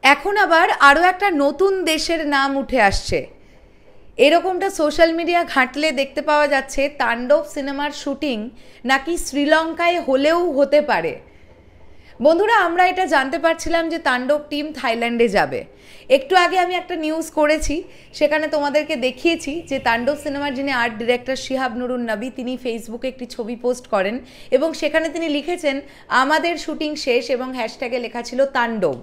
এখন আবার আরও একটা নতুন দেশের নাম উঠে আসছে। এরকমটা সোশ্যাল মিডিয়া ঘাঁটলে দেখতে পাওয়া যাচ্ছে তাণ্ডব সিনেমার শুটিং নাকি শ্রীলঙ্কায় হলেও হতে পারে। বন্ধুরা, আমরা এটা জানতে পারছিলাম যে তাণ্ডব টিম থাইল্যান্ডে যাবে। একটু আগে আমি একটা নিউজ করেছি, সেখানে তোমাদেরকে দেখিয়েছি যে তাণ্ডব সিনেমার যিনি আর্ট ডিরেক্টর শিহাব নুরুন নবী, তিনি ফেসবুকে একটি ছবি পোস্ট করেন এবং সেখানে তিনি লিখেছেন আমাদের শুটিং শেষ এবং হ্যাশট্যাগে লেখা ছিল তাণ্ডব।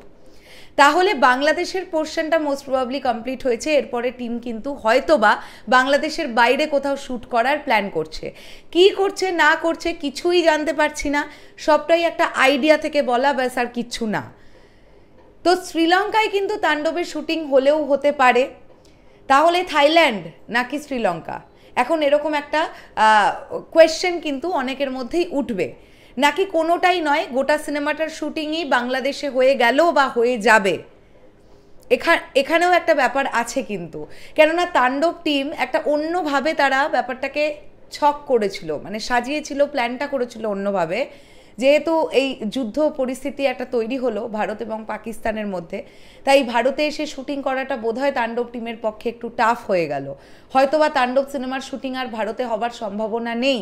তাহলে বাংলাদেশের পোর্শনটা মোস্ট প্রবাবলি কমপ্লিট হয়েছে। এরপরে টিম কিন্তু হয়তোবা বাংলাদেশের বাইরে কোথাও শ্যুট করার প্ল্যান করছে। কি করছে না করছে কিছুই জানতে পারছি না, সবটাই একটা আইডিয়া থেকে বলা, ব্যাস আর কিচ্ছু না। তো শ্রীলঙ্কায় কিন্তু তাণ্ডবের শুটিং হলেও হতে পারে। তাহলে থাইল্যান্ড নাকি শ্রীলঙ্কা, এখন এরকম একটা কোয়েশ্চেন কিন্তু অনেকের মধ্যেই উঠবে। নাকি কোনোটাই নয়, গোটা সিনেমাটার শুটিংই বাংলাদেশে হয়ে গেল বা হয়ে যাবে। এখানেও একটা ব্যাপার আছে কিন্তু, কেননা তাণ্ডব টিম একটা অন্যভাবে তারা ব্যাপারটাকে ছক করেছিল, মানে সাজিয়েছিল, প্ল্যানটা করেছিল অন্যভাবে। যেহেতু এই যুদ্ধ পরিস্থিতি একটা তৈরি হলো ভারত এবং পাকিস্তানের মধ্যে, তাই ভারতে এসে শুটিং করাটা বোধহয় তাণ্ডব টিমের পক্ষে একটু টাফ হয়ে গেল। হয়তোবা তাণ্ডব সিনেমার শুটিং আর ভারতে হবার সম্ভাবনা নেই।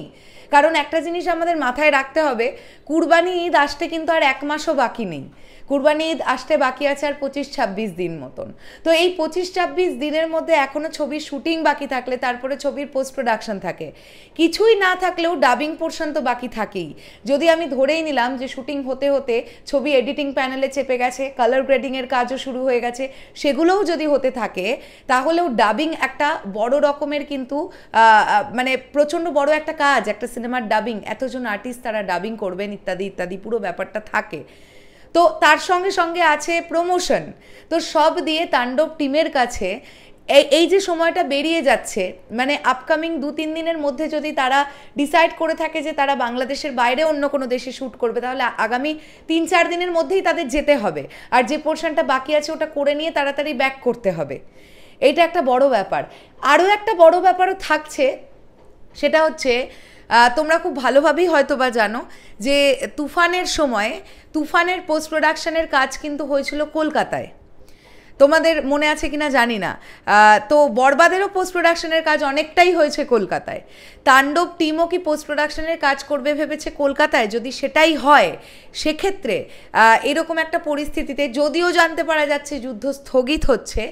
কারণ একটা জিনিস আমাদের মাথায় রাখতে হবে, কুরবানি ঈদ আসতে কিন্তু আর 1 মাসও বাকি নেই। কুরবানি ঈদ আসতে বাকি আছে আর 25-26 দিন মতন। তো এই 25-26 দিনের মধ্যে এখনও ছবির শুটিং বাকি থাকলে তারপরে ছবির পোস্ট প্রোডাকশন থাকে। কিছুই না থাকলেও ডাবিং পোর্শন তো বাকি থাকেই। যদি আমি ধরেই নিলাম যে শুটিং হতে হতে ছবি এডিটিং প্যানেলে চেপে গেছে, কালার গ্রেডিংয়ের কাজও শুরু হয়ে গেছে, সেগুলোও যদি হতে থাকে, তাহলেও ডাবিং একটা বড় রকমের কিন্তু মানে প্রচণ্ড বড় একটা কাজ, একটা সিনেমার ডাবিং, এতজন আর্টিস্ট তারা ডাবিং করবেন ইত্যাদি ইত্যাদি, পুরো ব্যাপারটা থাকে। তো তার সঙ্গে সঙ্গে আছে প্রমোশন। তো সব দিয়ে তাণ্ডব টিমের কাছে এই যে সময়টা বেরিয়ে যাচ্ছে, মানে আপকামিং 2-3 দিনের মধ্যে যদি তারা ডিসাইড করে থাকে যে তারা বাংলাদেশের বাইরে অন্য কোনো দেশে শ্যুট করবে, তাহলে আগামী 3-4 দিনের মধ্যেই তাদের যেতে হবে। আর যে পোর্শনটা বাকি আছে ওটা করে নিয়ে তাড়াতাড়ি ব্যাক করতে হবে। এইটা একটা বড় ব্যাপার। আরও একটা বড় ব্যাপারও থাকছে, সেটা হচ্ছে তোমরা খুব ভালোভাবেই হয়তো বা জানো যে তুফানের সময় তুফানের পোস্ট প্রোডাকশনের কাজ কিন্তু হয়েছিল কলকাতায়। তোমাদের মনে আছে কিনা জানি না। তো বরবাদেরও পোস্ট প্রোডাকশনের কাজ অনেকটাই হয়েছে কলকাতায়। তাণ্ডব টিমও কি পোস্ট প্রোডাকশনের কাজ করবে ভেবেছে কলকাতায়? যদি সেটাই হয়, সেক্ষেত্রে এরকম একটা পরিস্থিতিতে, যদিও জানতে পারা যাচ্ছে যুদ্ধ স্থগিত হচ্ছে,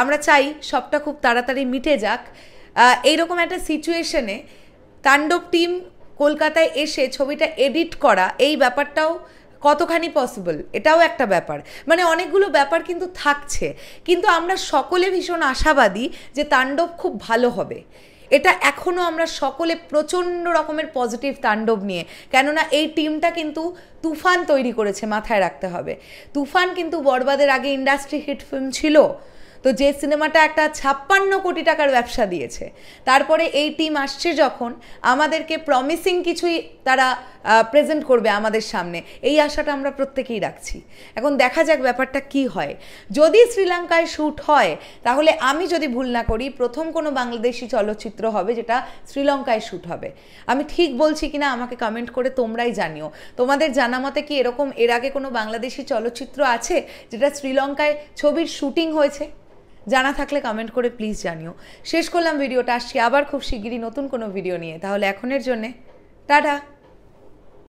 আমরা চাই সবটা খুব তাড়াতাড়ি মিটে যাক, এইরকম একটা সিচুয়েশনে তাণ্ডব টিম কলকাতায় এসে ছবিটা এডিট করা, এই ব্যাপারটাও কতখানি পসিবল, এটাও একটা ব্যাপার। মানে অনেকগুলো ব্যাপার কিন্তু থাকছে, কিন্তু আমরা সকলে ভীষণ আশাবাদী যে তাণ্ডব খুব ভালো হবে। এটা এখনও আমরা সকলে প্রচণ্ড রকমের পজিটিভ তাণ্ডব নিয়ে, কেননা এই টিমটা কিন্তু তুফান তৈরি করেছে, মাথায় রাখতে হবে। তুফান কিন্তু বরবাদের আগে ইন্ডাস্ট্রি হিট ফিল্ম ছিল, তো যে সিনেমাটা একটা 56 কোটি টাকার ব্যবসা দিয়েছে, তারপরে এই টিম আসছে যখন, আমাদেরকে প্রমিসিং কিছুই তারা প্রেজেন্ট করবে আমাদের সামনে, এই আশাটা আমরা প্রত্যেকেই রাখছি। এখন দেখা যাক ব্যাপারটা কি হয়। যদি শ্রীলঙ্কায় শ্যুট হয়, তাহলে আমি যদি ভুল না করি প্রথম কোনো বাংলাদেশি চলচ্চিত্র হবে যেটা শ্রীলঙ্কায় শ্যুট হবে। আমি ঠিক বলছি কিনা আমাকে কমেন্ট করে তোমরাই জানিও। তোমাদের জানা মতে কি এরকম এর আগে কোনো বাংলাদেশি চলচ্চিত্র আছে যেটা শ্রীলঙ্কায় ছবির শুটিং হয়েছে? জানা থাকলে কমেন্ট করে প্লিজ জানিও। শেষ করলাম ভিডিওটা, আসছি আবার খুব শিগগিরই নতুন কোনো ভিডিও নিয়ে। তাহলে এখনের জন্যে টাটা।